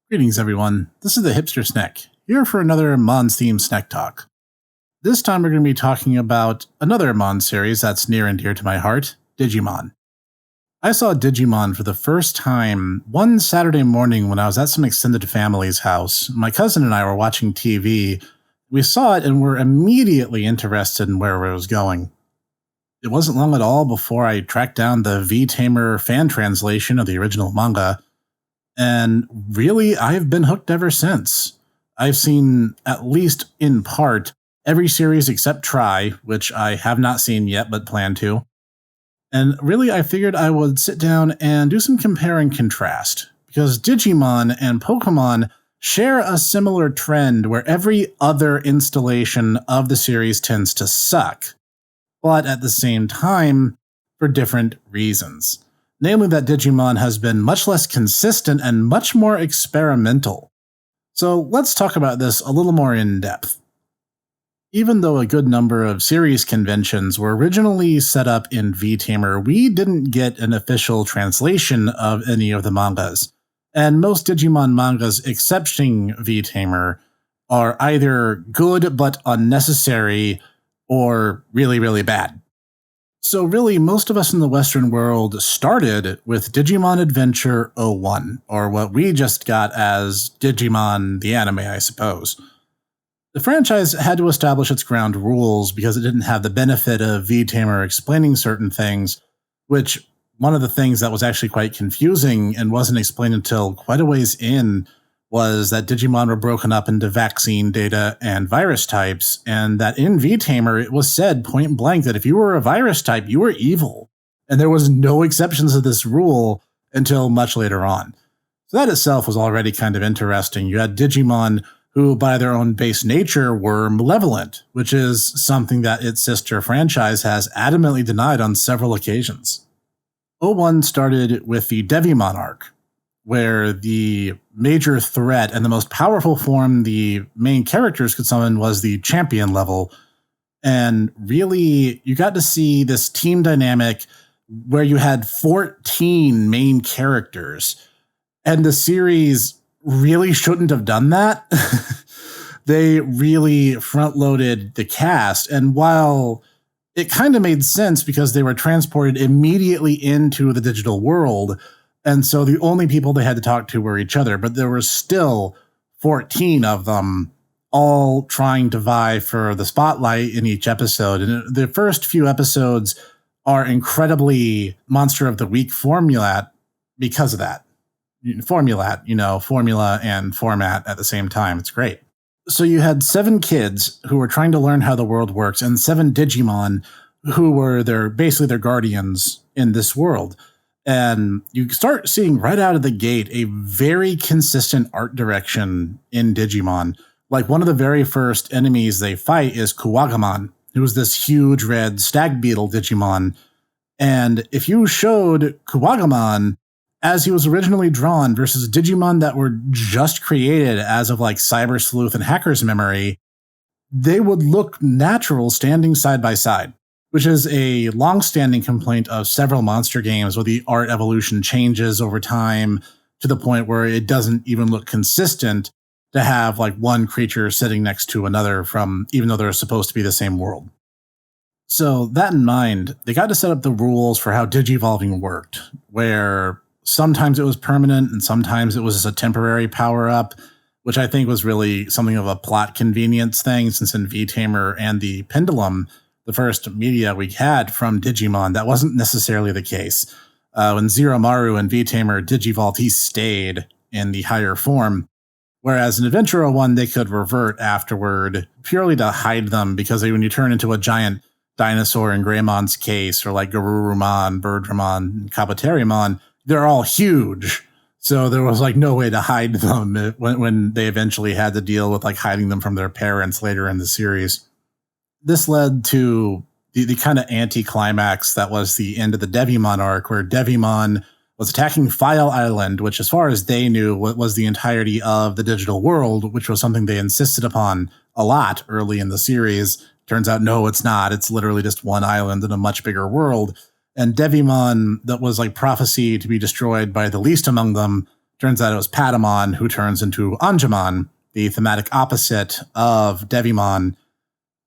Greetings, everyone. This is the Hipster Snek, here for another Mons-themed Snek Talk. This time we're going to be talking about another Mon series that's near and dear to my heart, Digimon. I saw Digimon for the first time one Saturday morning when I was at some extended family's house. My cousin and I were watching TV. We saw it and were immediately interested in where it was going. It wasn't long at all before I tracked down the V-Tamer fan translation of the original manga, and really, I've been hooked ever since. I've seen, at least in part, every series except Try, which I have not seen yet but plan to. And really, I figured I would sit down and do some compare and contrast, because Digimon and Pokemon share a similar trend where every other installation of the series tends to suck, but at the same time, for different reasons. Namely that Digimon has been much less consistent and much more experimental. So let's talk about this a little more in depth. Even though a good number of series conventions were originally set up in V-Tamer, we didn't get an official translation of any of the mangas. And most Digimon mangas excepting V-Tamer are either good but unnecessary or really, really bad. So really, most of us in the Western world started with Digimon Adventure 01, or what we just got as Digimon the anime, I suppose. The franchise had to establish its ground rules because it didn't have the benefit of V-Tamer explaining certain things, which one of the things that was actually quite confusing and wasn't explained until quite a ways in was that Digimon were broken up into vaccine data and virus types, and that in V-Tamer it was said point blank that if you were a virus type, you were evil. And there was no exceptions to this rule until much later on. So that itself was already kind of interesting. You had Digimon who, by their own base nature, were malevolent, which is something that its sister franchise has adamantly denied on several occasions. 01 started with the Devimon arc, where the major threat and the most powerful form the main characters could summon was the champion level. And really, you got to see this team dynamic where you had 14 main characters. And the series really shouldn't have done that. They really front-loaded the cast. And while it kind of made sense because they were transported immediately into the digital world, and so the only people they had to talk to were each other, but there were still 14 of them all trying to vie for the spotlight in each episode. And the first few episodes are incredibly Monster of the Week format because of that. Formula and format at the same time. It's great. So you had 7 kids who were trying to learn how the world works and 7 Digimon who were basically their guardians in this world. And you start seeing right out of the gate a very consistent art direction in Digimon. Like one of the very first enemies they fight is Kuwagamon, who is this huge red stag beetle Digimon. And if you showed Kuwagamon as he was originally drawn versus Digimon that were just created as of like Cyber Sleuth and Hacker's Memory, they would look natural standing side by side, which is a long-standing complaint of several monster games where the art evolution changes over time to the point where it doesn't even look consistent to have like one creature sitting next to another even though they're supposed to be the same world. So that in mind, they got to set up the rules for how Digivolving worked, where sometimes it was permanent and sometimes it was just a temporary power-up, which I think was really something of a plot convenience thing, since in V-Tamer and the Pendulum, the first media we had from Digimon, that wasn't necessarily the case. When Zero Maru and V-Tamer Digivolved, he stayed in the higher form. Whereas in Adventure 01, they could revert afterward purely to hide them, because when you turn into a giant dinosaur in Greymon's case, or like Garurumon, Birdramon, Kabuterimon, they're all huge. So there was like no way to hide them when they eventually had to deal with like hiding them from their parents later in the series. This led to the kind of anti-climax that was the end of the Devimon arc, where Devimon was attacking File Island, which as far as they knew was the entirety of the digital world, which was something they insisted upon a lot early in the series. Turns out, no, it's not. It's literally just one island in a much bigger world. And Devimon, that was like prophecy to be destroyed by the least among them, Turns out it was Patamon who turns into Angemon, the thematic opposite of Devimon,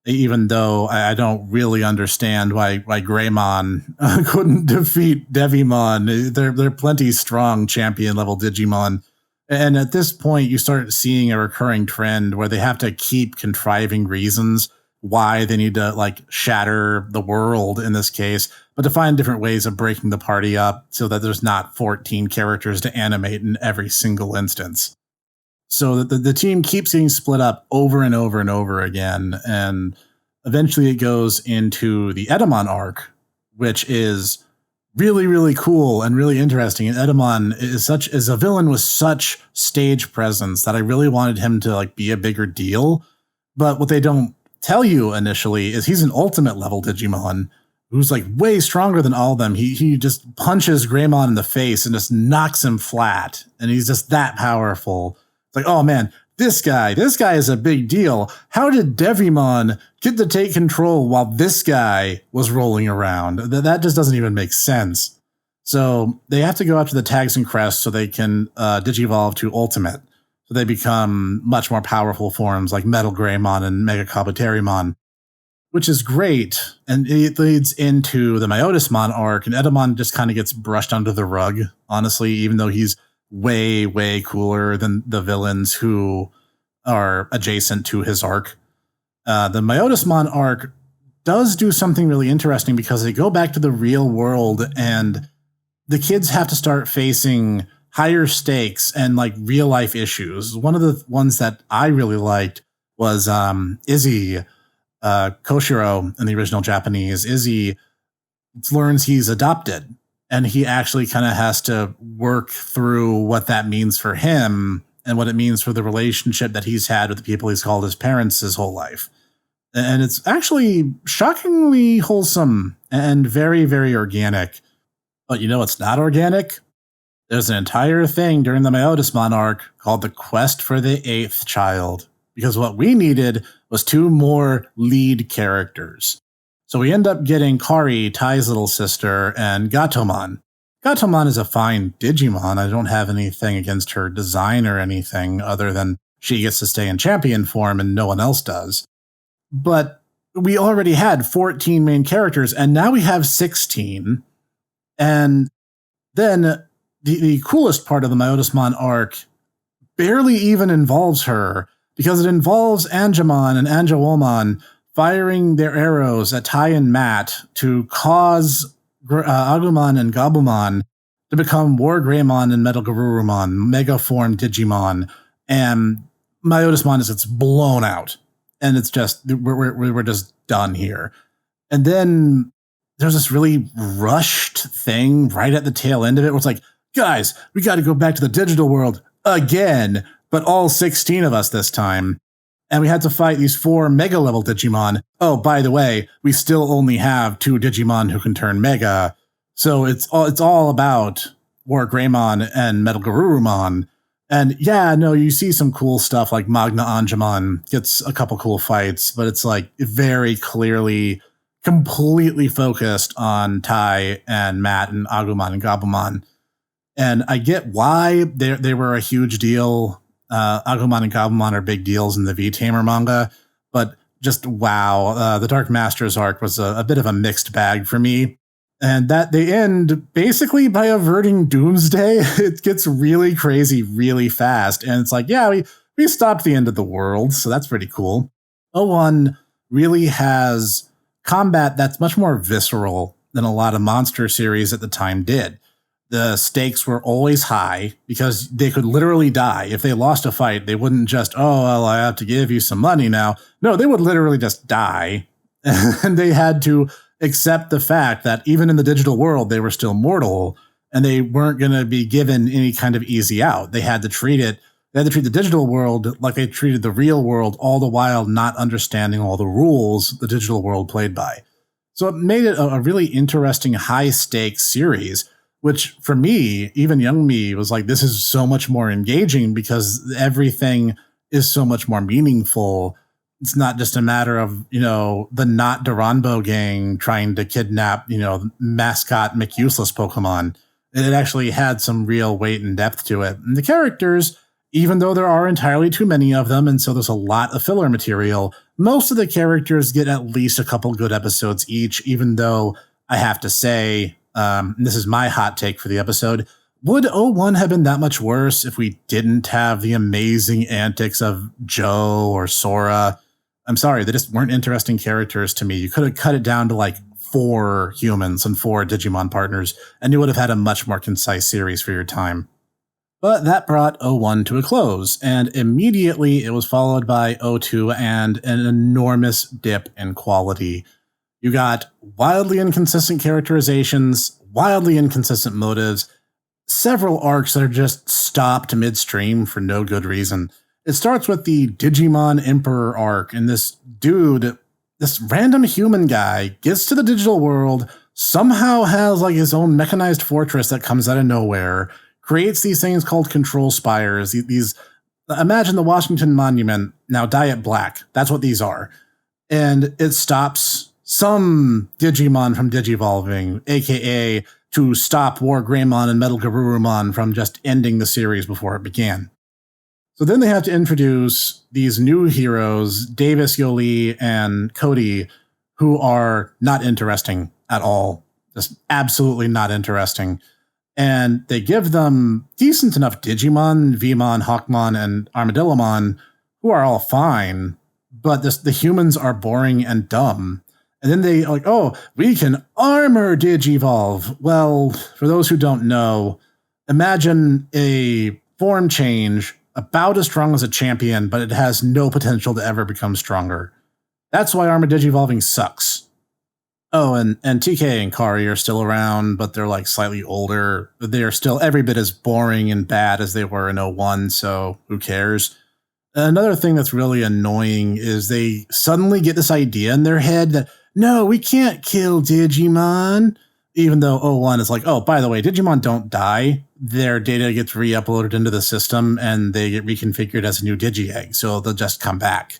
even though I don't really understand why Greymon couldn't defeat Devimon. They're plenty strong champion level Digimon. And at this point, you start seeing a recurring trend where they have to keep contriving reasons why they need to like shatter the world in this case, but to find different ways of breaking the party up so that there's not 14 characters to animate in every single instance. So that the team keeps getting split up over and over and over again. And eventually it goes into the Edamon arc, which is really, really cool and really interesting. And Edamon is a villain with such stage presence that I really wanted him to like be a bigger deal. But what they don't tell you initially is he's an ultimate level Digimon who's like way stronger than all of them. He just punches Greymon in the face and just knocks him flat. And he's just that powerful. It's like, oh man, this guy is a big deal. How did Devimon get to take control while this guy was rolling around? That just doesn't even make sense. So they have to go after the tags and crests so they can digivolve to Ultimate. So they become much more powerful forms like Metal Greymon and Mega Kabuterimon, which is great. And it leads into the Myotismon arc, and Edamon just kind of gets brushed under the rug, honestly, even though he's way, way cooler than the villains who are adjacent to his arc. The Myotismon arc does do something really interesting because they go back to the real world and the kids have to start facing higher stakes and like real life issues. One of the ones that I really liked was Izzy, Koshiro in the original Japanese. Izzy learns he's adopted, and he actually kind of has to work through what that means for him and what it means for the relationship that he's had with the people he's called his parents his whole life. And it's actually shockingly wholesome and very, very organic. But you know what's not organic? There's an entire thing during the Myotismon arc called the Quest for the Eighth Child, because what we needed was 2 more lead characters. So we end up getting Kari, Tai's little sister, and Gatomon. Gatomon is a fine Digimon. I don't have anything against her design or anything other than she gets to stay in champion form and no one else does. But we already had 14 main characters, and now we have 16. And then the coolest part of the Myotismon arc barely even involves her, because it involves Angemon and Angewomon firing their arrows at Tai and Matt to cause Agumon and Gabumon to become War Greymon and Metal Garurumon, Mega Form Digimon, and Myotismon gets blown out. And it's just, we're just done here. And then there's this really rushed thing right at the tail end of it where it's like, guys, we got to go back to the digital world again, but all 16 of us this time. And we had to fight these 4 Mega level Digimon. Oh, by the way, we still only have 2 Digimon who can turn Mega. So it's all about War Greymon and Metal Garurumon. And yeah, no, you see some cool stuff like Magna Angemon gets a couple cool fights, but it's like very clearly completely focused on Tai and Matt and Agumon and Gabumon. And I get why they were a huge deal. Agumon and Gabumon are big deals in the V-Tamer manga, but just wow, the Dark Masters arc was a bit of a mixed bag for me. And that they end basically by averting doomsday. It gets really crazy really fast. And it's like, yeah, we stopped the end of the world, so that's pretty cool. O1 really has combat that's much more visceral than a lot of monster series at the time did. The stakes were always high because they could literally die. If they lost a fight, they wouldn't just, oh, well, I have to give you some money now. No, they would literally just die. And they had to accept the fact that even in the digital world, they were still mortal and they weren't going to be given any kind of easy out. They had to treat the digital world like they treated the real world, all the while not understanding all the rules the digital world played by. So it made it a really interesting high stakes series, which for me, even young me, was like, this is so much more engaging because everything is so much more meaningful. It's not just a matter of, the not Duranbo gang trying to kidnap, mascot McUseless Pokemon. It actually had some real weight and depth to it. And the characters, even though there are entirely too many of them, and so there's a lot of filler material, most of the characters get at least a couple good episodes each, even though I have to say, this is my hot take for the episode, would 01 have been that much worse if we didn't have the amazing antics of Joe or Sora? I'm sorry, they just weren't interesting characters to me. You could have cut it down to like 4 humans and 4 Digimon partners, and you would have had a much more concise series for your time. But that brought 01 to a close, and immediately it was followed by 02 and an enormous dip in quality. You got wildly inconsistent characterizations, wildly inconsistent motives, several arcs that are just stopped midstream for no good reason. It starts with the Digimon Emperor arc, and this dude, this random human guy, gets to the digital world, somehow has like his own mechanized fortress that comes out of nowhere, creates these things called control spires. These imagine the Washington Monument, now dye it black. That's what these are. And it stops some Digimon from digivolving, aka to stop War Greymon and Metal Garurumon from just ending the series before it began. So then they have to introduce these new heroes, Davis, Yoli, and Cody, who are not interesting at all. Just absolutely not interesting. And they give them decent enough Digimon, Vmon, Hawkmon, and Armadillomon, who are all fine, but the humans are boring and dumb. And then they like, oh, we can armor Digivolve. Well, for those who don't know, imagine a form change about as strong as a champion, but it has no potential to ever become stronger. That's why armor Digivolving sucks. Oh, and TK and Kari are still around, but they're like slightly older. They're still every bit as boring and bad as they were in 01, so who cares? Another thing that's really annoying is they suddenly get this idea in their head that, no, we can't kill Digimon. Even though 01 is like, oh, by the way, Digimon don't die. Their data gets re-uploaded into the system and they get reconfigured as a new Digi-Egg, so they'll just come back.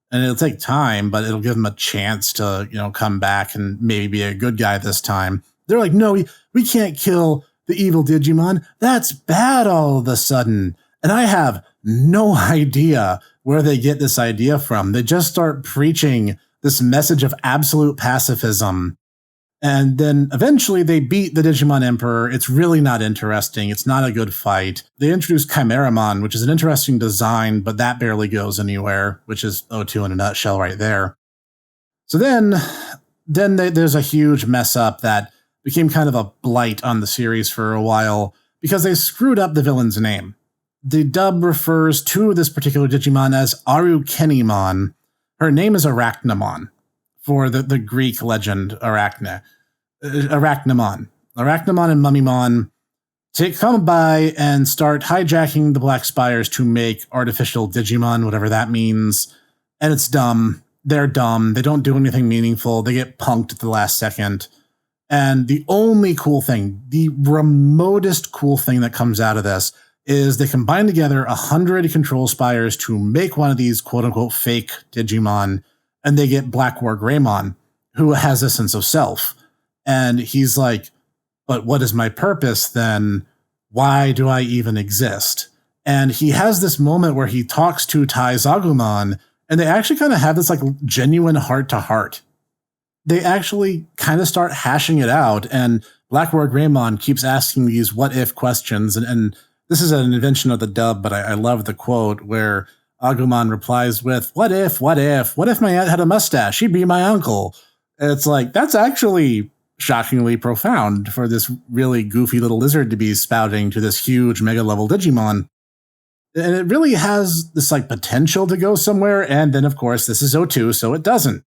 And it'll take time, but it'll give them a chance to, come back and maybe be a good guy this time. They're like, no, we can't kill the evil Digimon. That's bad all of a sudden. And I have no idea where they get this idea from. They just start preaching this message of absolute pacifism. And then eventually they beat the Digimon Emperor. It's really not interesting. It's not a good fight. They introduced Chimeramon, which is an interesting design, but that barely goes anywhere, which is 02 in a nutshell right there. So then there's a huge mess up that became kind of a blight on the series for a while because they screwed up the villain's name. The dub refers to this particular Digimon as Arukenimon. Her name is Arachnamon, for the Greek legend Arachne. Arachnamon. Arachnamon and Mummymon come by and start hijacking the Black Spires to make artificial Digimon, whatever that means. And it's dumb. They're dumb. They don't do anything meaningful. They get punked at the last second. And the only cool thing, the remotest cool thing that comes out of this is they combine together 100 control spires to make one of these quote-unquote fake Digimon, and they get Black War Greymon, who has a sense of self. And he's like, but what is my purpose then? Why do I even exist? And he has this moment where he talks to Tai Zagumon, and they actually kind of have this like genuine heart-to-heart. They actually kind of start hashing it out, and Black War Greymon keeps asking these what-if questions, and this is an invention of the dub, but I love the quote where Agumon replies with, what if my aunt had a mustache? She'd be my uncle. And it's like, that's actually shockingly profound for this really goofy little lizard to be spouting to this huge mega level Digimon. And it really has this like potential to go somewhere. And then of course, this is 02, so it doesn't.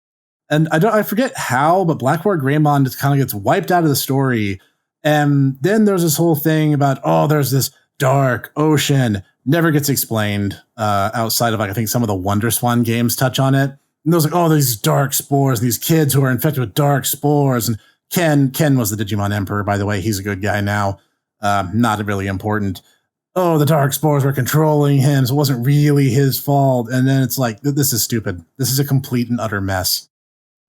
And I forget how, but Black War Greymon just kind of gets wiped out of the story. And then there's this whole thing about, oh, there's this dark ocean, never gets explained outside of like I think some of the Wonder Swan games touch on it. And there's like, oh, these dark spores, these kids who are infected with dark spores. And Ken was the Digimon Emperor, by the way. He's a good guy now. Not really important. Oh, the dark spores were controlling him, so it wasn't really his fault. And then it's like, this is stupid. This is a complete and utter mess.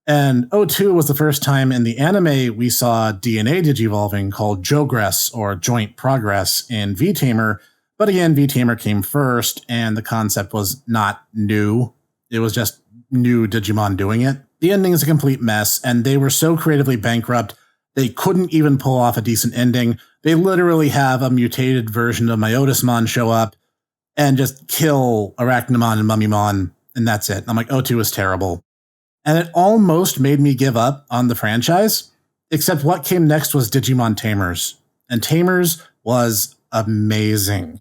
And '02 was the first time in the anime we saw DNA digivolving called Jogress or Joint Progress in V-Tamer. But again, V-Tamer came first, and the concept was not new. It was just new Digimon doing it. The ending is a complete mess, and they were so creatively bankrupt, they couldn't even pull off a decent ending. They literally have a mutated version of Myotismon show up and just kill Arachnamon and Mummymon, and that's it. I'm like, '02 is terrible. And it almost made me give up on the franchise, except what came next was Digimon Tamers. And Tamers was amazing.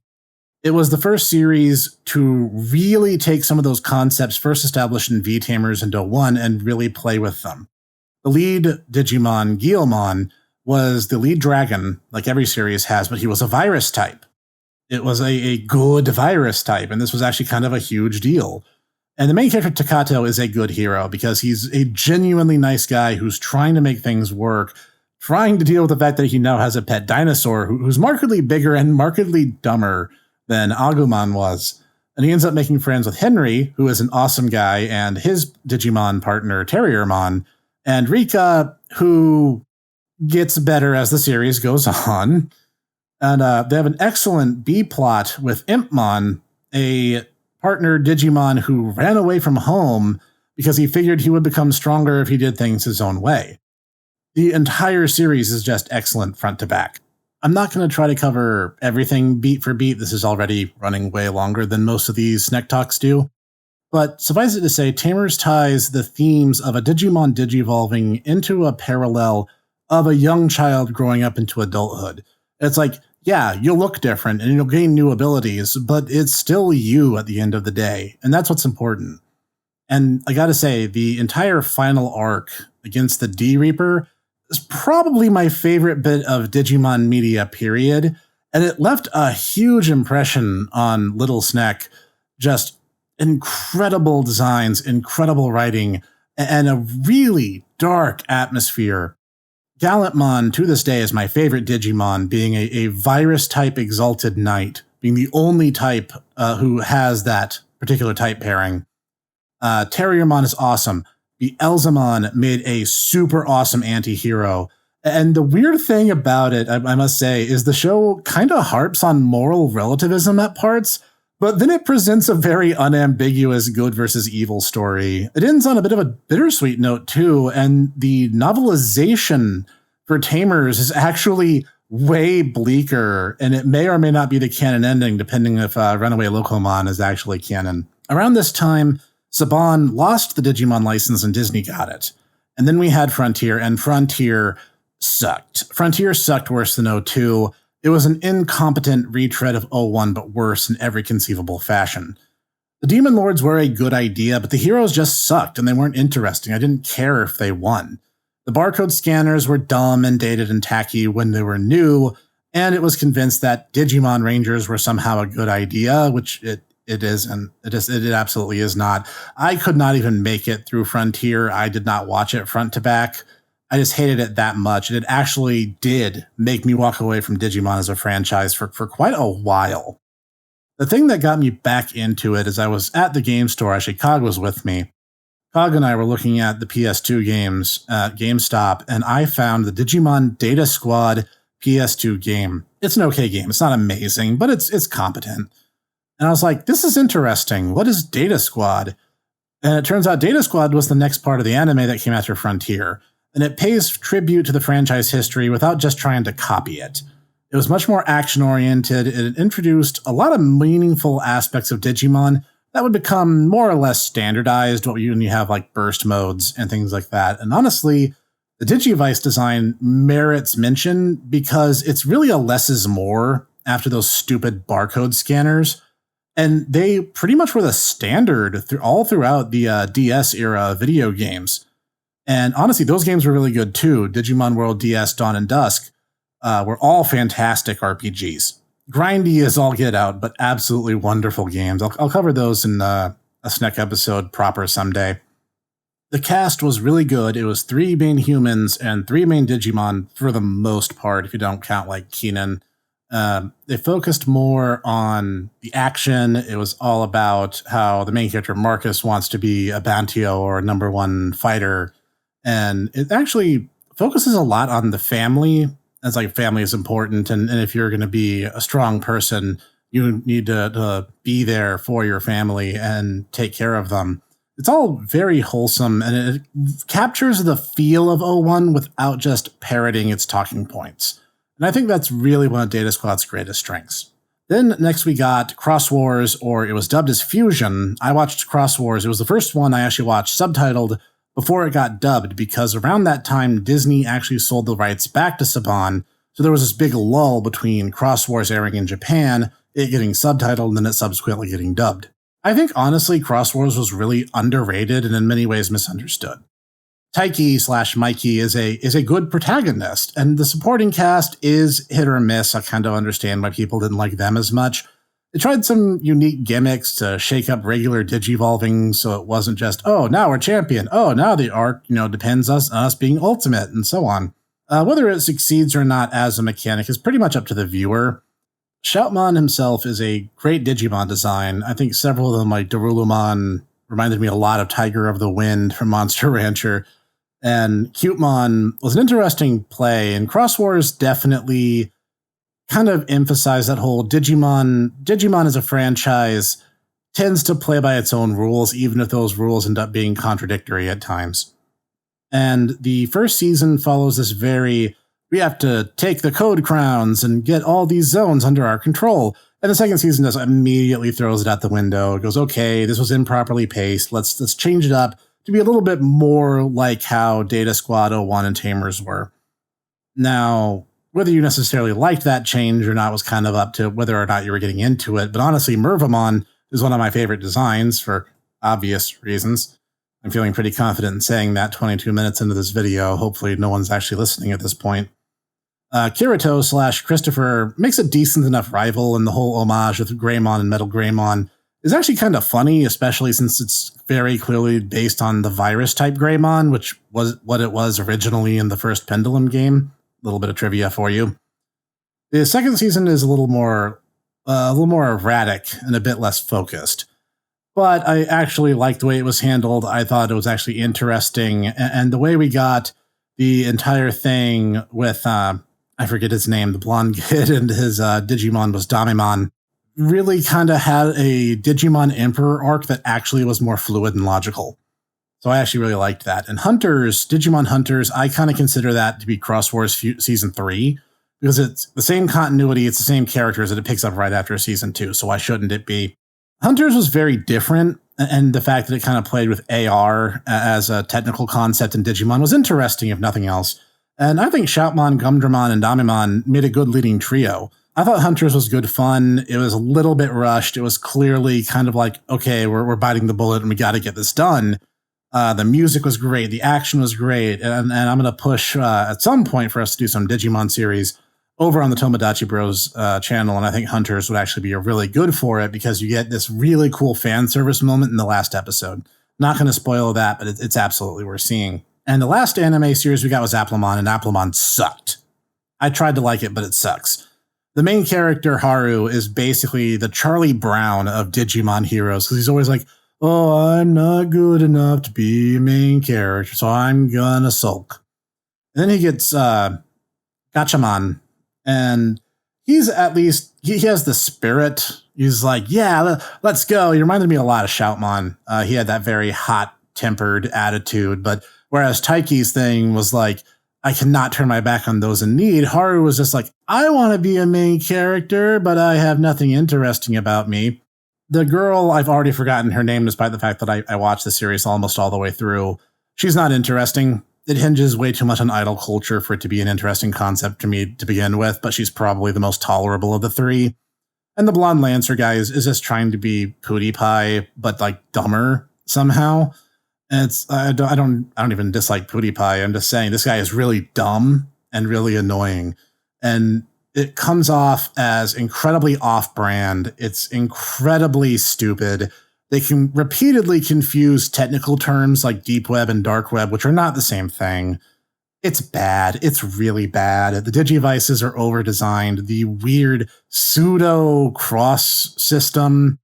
It was the first series to really take some of those concepts first established in V-Tamers into one and really play with them. The lead Digimon, Guilmon, was the lead dragon, like every series has, but he was a virus type. It was a good virus type, and this was actually kind of a huge deal. And the main character, Takato, is a good hero because he's a genuinely nice guy who's trying to make things work, trying to deal with the fact that he now has a pet dinosaur who's markedly bigger and markedly dumber than Agumon was. And he ends up making friends with Henry, who is an awesome guy, and his Digimon partner, Terriermon, and Rika, who gets better as the series goes on. And they have an excellent B-plot with Impmon, a partner Digimon who ran away from home because he figured he would become stronger if he did things his own way. The entire series is just excellent front to back. I'm not going to try to cover everything beat for beat. This is already running way longer than most of these Snek Talks do. But suffice it to say, Tamers ties the themes of a Digimon digivolving into a parallel of a young child growing up into adulthood. It's like, yeah, you'll look different and you'll gain new abilities, but it's still you at the end of the day. And that's what's important. And I gotta say, the entire final arc against the D-Reaper is probably my favorite bit of Digimon media, period. And it left a huge impression on Little Snek. Just incredible designs, incredible writing, and a really dark atmosphere. Gallantmon, to this day, is my favorite Digimon, being a virus-type Exalted Knight, being the only type who has that particular type pairing. Terriermon is awesome. The Elzamon made a super awesome anti-hero. And the weird thing about it, I must say, is the show kind of harps on moral relativism at parts, but then it presents a very unambiguous good versus evil story. It ends on a bit of a bittersweet note, too, and the novelization for Tamers is actually way bleaker, and it may or may not be the canon ending, depending if Runaway Locomon is actually canon. Around this time, Saban lost the Digimon license and Disney got it. And then we had Frontier, and Frontier sucked. Frontier sucked worse than '02. It was an incompetent retread of '01, but worse in every conceivable fashion. The Demon Lords were a good idea, but the heroes just sucked, and they weren't interesting. I didn't care if they won. The barcode scanners were dumb and dated and tacky when they were new, and it was convinced that Digimon Rangers were somehow a good idea, which it isn't. It absolutely is not. I could not even make it through Frontier. I did not watch it front to back. I just hated it that much. And it actually did make me walk away from Digimon as a franchise for quite a while. The thing that got me back into it is I was at the game store. Actually, Cog was with me. Cog and I were looking at the PS2 games at GameStop, and I found the Digimon Data Squad PS2 game. It's an okay game. It's not amazing, but it's competent. And I was like, this is interesting. What is Data Squad? And it turns out Data Squad was the next part of the anime that came after Frontier. And it pays tribute to the franchise history without just trying to copy it. It was much more action-oriented. It introduced a lot of meaningful aspects of Digimon that would become more or less standardized when you have like burst modes and things like that. And honestly, the Digivice design merits mention because it's really a less is more after those stupid barcode scanners. And they pretty much were the standard all throughout the DS era video games. And honestly, those games were really good too. Digimon World DS, Dawn and Dusk were all fantastic RPGs. Grindy as all get out, but absolutely wonderful games. I'll cover those in a Snek episode proper someday. The cast was really good. It was 3 main humans and 3 main Digimon for the most part, if you don't count like Keenan. They focused more on the action. It was all about how the main character Marcus wants to be a Bantio or a #1 fighter. And it actually focuses a lot on the family. As like family is important, and if you're going to be a strong person, you need to be there for your family and take care of them. It's all very wholesome, and it captures the feel of O1 without just parroting its talking points. And I think that's really one of Data Squad's greatest strengths. Then next we got Cross Wars, or it was dubbed as Fusion. I watched Cross Wars. It was the first one I actually watched subtitled before it got dubbed, because around that time, Disney actually sold the rights back to Saban. So there was this big lull between Cross Wars airing in Japan, it getting subtitled, and then it subsequently getting dubbed. I think, honestly, Cross Wars was really underrated and in many ways misunderstood. Taiki/Mikey is a good protagonist, and the supporting cast is hit or miss. I kind of understand why people didn't like them as much. They tried some unique gimmicks to shake up regular digivolving, so it wasn't just, oh, now we're champion. Oh, now the arc, depends on us being ultimate, and so on. Whether it succeeds or not as a mechanic is pretty much up to the viewer. Shoutmon himself is a great Digimon design. I think several of them, like Darulumon, reminded me a lot of Tiger of the Wind from Monster Rancher. And Cutemon was an interesting play, and Cross Wars definitely kind of emphasized that whole Digimon as a franchise tends to play by its own rules, even if those rules end up being contradictory at times. And the first season follows this we have to take the code crowns and get all these zones under our control. And the second season just immediately throws it out the window. It goes, okay, this was improperly paced. Let's change it up to be a little bit more like how Data Squad 01 and Tamers were. Now, whether you necessarily liked that change or not was kind of up to whether or not you were getting into it. But honestly, Mervamon is one of my favorite designs for obvious reasons. I'm feeling pretty confident in saying that 22 minutes into this video. Hopefully no one's actually listening at this point. Kirito/Christopher makes a decent enough rival, and the whole homage with Greymon and Metal Greymon is actually kind of funny, especially since it's very clearly based on the virus-type Greymon, which was what it was originally in the first Pendulum game. A little bit of trivia for you. The second season is a little more erratic and a bit less focused. But I actually liked the way it was handled. I thought it was actually interesting. And the way we got the entire thing with, I forget his name, the blonde kid, and his Digimon was Damimon, really kind of had a Digimon Emperor arc that actually was more fluid and logical. So I actually really liked that. And Hunters, Digimon Hunters, I kind of consider that to be Cross Wars Season 3, because it's the same continuity, it's the same characters that it picks up right after Season 2, so why shouldn't it be? Hunters was very different, and the fact that it kind of played with AR as a technical concept in Digimon was interesting, if nothing else. And I think Shoutmon, Gumdramon, and Damimon made a good leading trio. I thought Hunters was good fun. It was a little bit rushed. It was clearly kind of like, okay, we're biting the bullet and we got to get this done. The music was great. The action was great. And I'm going to push at some point for us to do some Digimon series over on the Tomodachi Bros channel. And I think Hunters would actually be really good for it, because you get this really cool fan service moment in the last episode. Not going to spoil that, but it's absolutely worth seeing. And the last anime series we got was Applemon, and Applemon sucked. I tried to like it, but it sucks. The main character, Haru, is basically the Charlie Brown of Digimon heroes, because he's always like, oh, I'm not good enough to be a main character, so I'm gonna sulk. And then he gets Gatchaman, and he's at least, he has the spirit. He's like, yeah, let's go. He reminded me a lot of Shoutmon. He had that very hot-tempered attitude, but whereas Taiki's thing was like, I cannot turn my back on those in need, Haru was just like, I want to be a main character, but I have nothing interesting about me. The girl, I've already forgotten her name, despite the fact that I watched the series almost all the way through. She's not interesting. It hinges way too much on idol culture for it to be an interesting concept to me to begin with, but she's probably the most tolerable of the three. And the blonde Lancer guy is just trying to be PewDiePie, but like dumber somehow. And I don't even dislike PewDiePie. I'm just saying this guy is really dumb and really annoying. And it comes off as incredibly off-brand. It's incredibly stupid. They can repeatedly confuse technical terms like deep web and dark web, which are not the same thing. It's bad. It's really bad. The Digivices are over-designed. The weird pseudo-cross system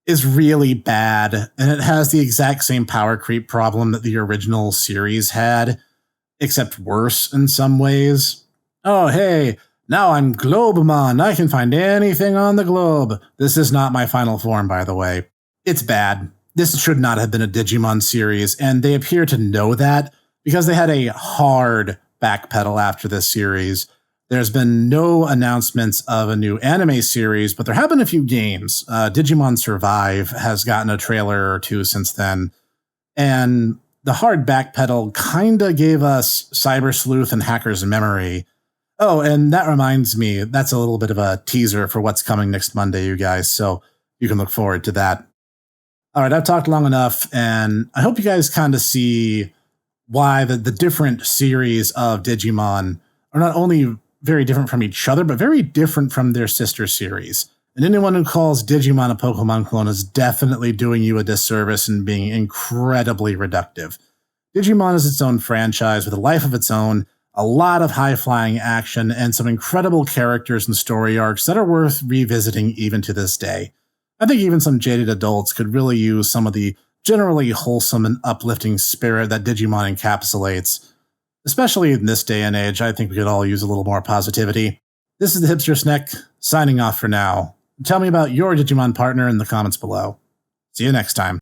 is really bad, and it has the exact same power creep problem that the original series had, except worse in some ways. Oh, hey, now I'm Globemon. I can find anything on the globe. This is not my final form, by the way. It's bad. This should not have been a Digimon series, and they appear to know that because they had a hard backpedal after this series. There's been no announcements of a new anime series, but there have been a few games. Digimon Survive has gotten a trailer or two since then, and the hard backpedal kinda gave us Cyber Sleuth and Hacker's Memory. Oh, and that reminds me, that's a little bit of a teaser for what's coming next Monday, you guys, so you can look forward to that. All right, I've talked long enough, and I hope you guys kind of see why the different series of Digimon are not only very different from each other, but very different from their sister series. And anyone who calls Digimon a Pokemon clone is definitely doing you a disservice and being incredibly reductive. Digimon is its own franchise with a life of its own, a lot of high-flying action, and some incredible characters and story arcs that are worth revisiting even to this day. I think even some jaded adults could really use some of the generally wholesome and uplifting spirit that Digimon encapsulates. Especially in this day and age, I think we could all use a little more positivity. This is the Hipster Snek, signing off for now. Tell me about your Digimon partner in the comments below. See you next time.